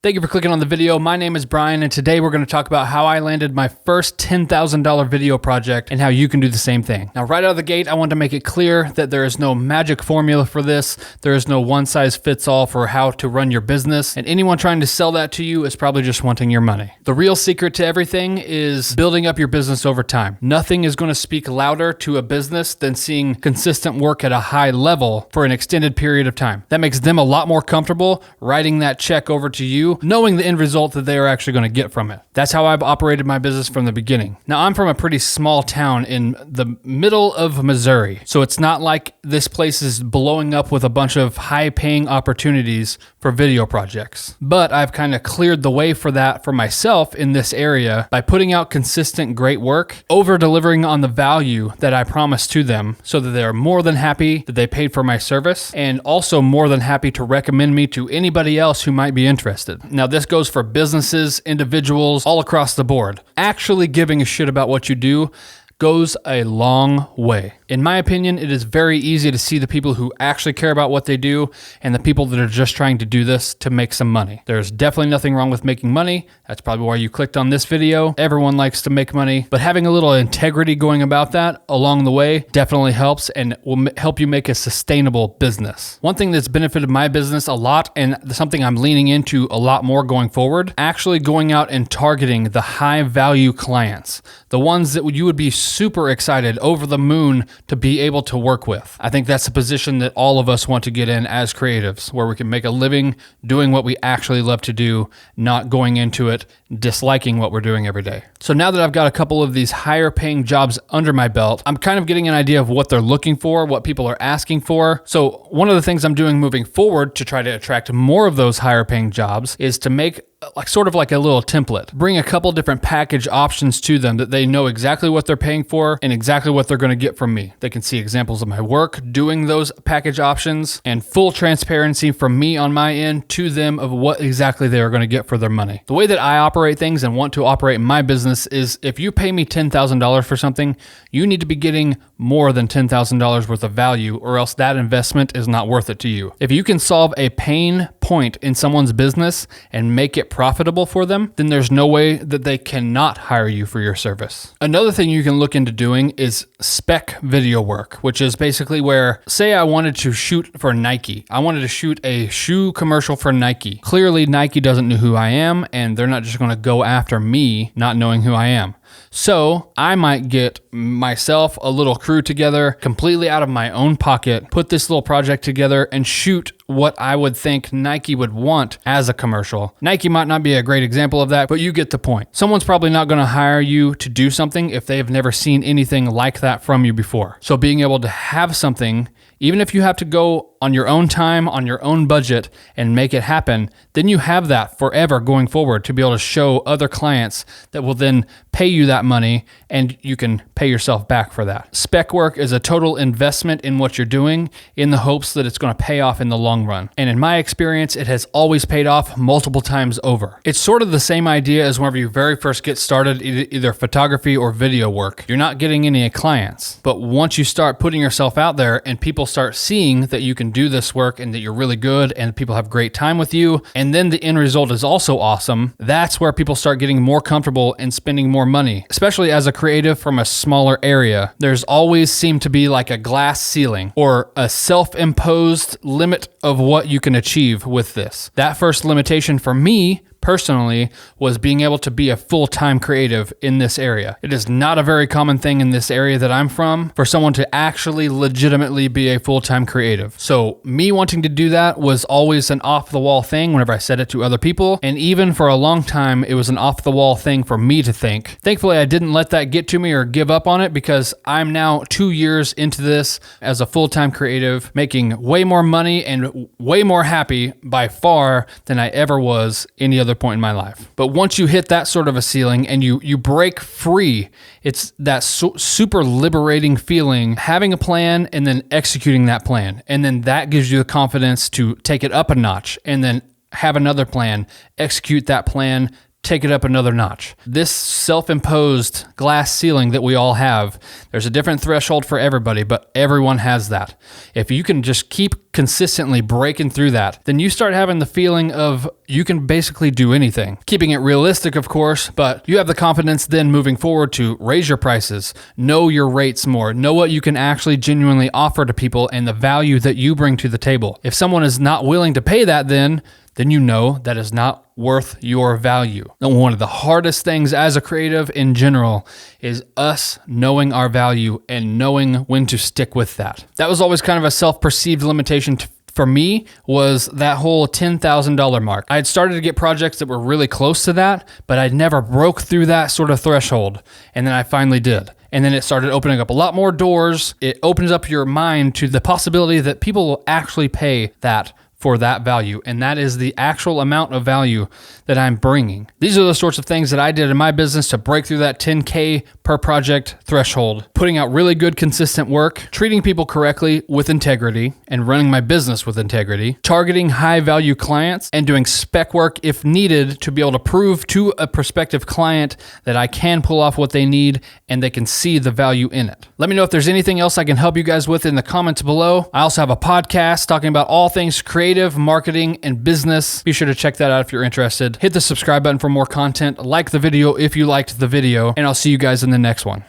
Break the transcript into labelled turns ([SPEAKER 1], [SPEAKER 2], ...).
[SPEAKER 1] Thank you for clicking on the video. My name is Brian, and today we're going to talk about how I landed my first $10,000 video project and how you can do the same thing. Now, right out of the gate, I want to make it clear that there is no magic formula for this. There is no one size fits all for how to run your business, and anyone trying to sell that to you is probably just wanting your money. The real secret to everything is building up your business over time. Nothing is going to speak louder to a business than seeing consistent work at a high level for an extended period of time. That makes them a lot more comfortable writing that check over to you, knowing the end result that they are actually going to get from it. That's how I've operated my business from the beginning. Now, I'm from a pretty small town in the middle of Missouri, so it's not like this place is blowing up with a bunch of high-paying opportunities for video projects. But I've kind of cleared the way for that for myself in this area by putting out consistent great work, over-delivering on the value that I promised to them so that they're more than happy that they paid for my service, and also more than happy to recommend me to anybody else who might be interested. Now, this goes for businesses, individuals, all across the board. Actually giving a shit about what you do goes a long way. In my opinion, it is very easy to see the people who actually care about what they do and the people that are just trying to do this to make some money. There's definitely nothing wrong with making money. That's probably why you clicked on this video. Everyone likes to make money, but having a little integrity going about that along the way definitely helps and will help you make a sustainable business. One thing that's benefited my business a lot, and something I'm leaning into a lot more going forward, actually going out and targeting the high value clients, the ones that you would be super excited, over the moon to be able to work with. I think that's a position that all of us want to get in as creatives, where we can make a living doing what we actually love to do, not going into it disliking what we're doing every day. So now that I've got a couple of these higher paying jobs under my belt, I'm kind of getting an idea of what they're looking for, what people are asking for. So one of the things I'm doing moving forward to try to attract more of those higher paying jobs is to make sort of like a little template. Bring a couple different package options to them that they know exactly what they're paying for and exactly what they're going to get from me. They can see examples of my work doing those package options and full transparency from me on my end to them of what exactly they are going to get for their money. The way that I operate things and want to operate my business is if you pay me $10,000 for something, you need to be getting more than $10,000 worth of value, or else that investment is not worth it to you. If you can solve a pain point in someone's business and make it profitable for them, then there's no way that they cannot hire you for your service. Another thing you can look into doing is spec video work, which is basically where, say I wanted to shoot for Nike. I wanted to shoot a shoe commercial for Nike. Clearly, Nike doesn't know who I am, and they're not just going to go after me not knowing who I am. So I might get myself a little crew together completely out of my own pocket, put this little project together and shoot what I would think Nike would want as a commercial. Nike might not be a great example of that, but you get the point. Someone's probably not going to hire you to do something if they have never seen anything like that from you before. So being able to have something, even if you have to go on your own time, on your own budget, and make it happen, then you have that forever going forward to be able to show other clients that will then pay you that money, and you can pay yourself back for that. Spec work is a total investment in what you're doing in the hopes that it's going to pay off in the long run. And in my experience, it has always paid off multiple times over. It's sort of the same idea as whenever you very first get started, either photography or video work. You're not getting any clients, but once you start putting yourself out there and people start seeing that you can do this work and that you're really good and people have great time with you, and then the end result is also awesome, that's where people start getting more comfortable and spending more money. Especially as a creative from a smaller area, there's always seemed to be like a glass ceiling or a self-imposed limit of what you can achieve with this. That first limitation for me personally was being able to be a full-time creative in this area. It is not a very common thing in this area that I'm from for someone to actually legitimately be a full-time creative. So me wanting to do that was always an off-the-wall thing whenever I said it to other people. And even for a long time, it was an off-the-wall thing for me to think. Thankfully, I didn't let that get to me or give up on it, because I'm now 2 years into this as a full-time creative, making way more money and way more happy by far than I ever was any other point in my life. But once you hit that sort of a ceiling and you break free, it's that super liberating feeling, having a plan and then executing that plan. And then that gives you the confidence to take it up a notch and then have another plan, execute that plan take it up another notch. This self-imposed glass ceiling that we all have, there's a different threshold for everybody, but everyone has that. If you can just keep consistently breaking through that, then you start having the feeling of you can basically do anything. Keeping it realistic, of course, but you have the confidence then moving forward to raise your prices, know your rates more, know what you can actually genuinely offer to people and the value that you bring to the table. If someone is not willing to pay that, then you know that is not worth your value. And one of the hardest things as a creative in general is us knowing our value and knowing when to stick with that. That was always kind of a self-perceived limitation for me, was that whole $10,000 mark. I had started to get projects that were really close to that, but I never broke through that sort of threshold. And then I finally did. And then it started opening up a lot more doors. It opens up your mind to the possibility that people will actually pay that for that value, and that is the actual amount of value that I'm bringing. These are the sorts of things that I did in my business to break through that 10K per project threshold, putting out really good, consistent work, treating people correctly with integrity, and running my business with integrity, targeting high-value clients, and doing spec work if needed to be able to prove to a prospective client that I can pull off what they need and they can see the value in it. Let me know if there's anything else I can help you guys with in the comments below. I also have a podcast talking about all things creative, marketing, and business. Be sure to check that out if you're interested. Hit the subscribe button for more content. Like the video if you liked the video, and I'll see you guys in the next one.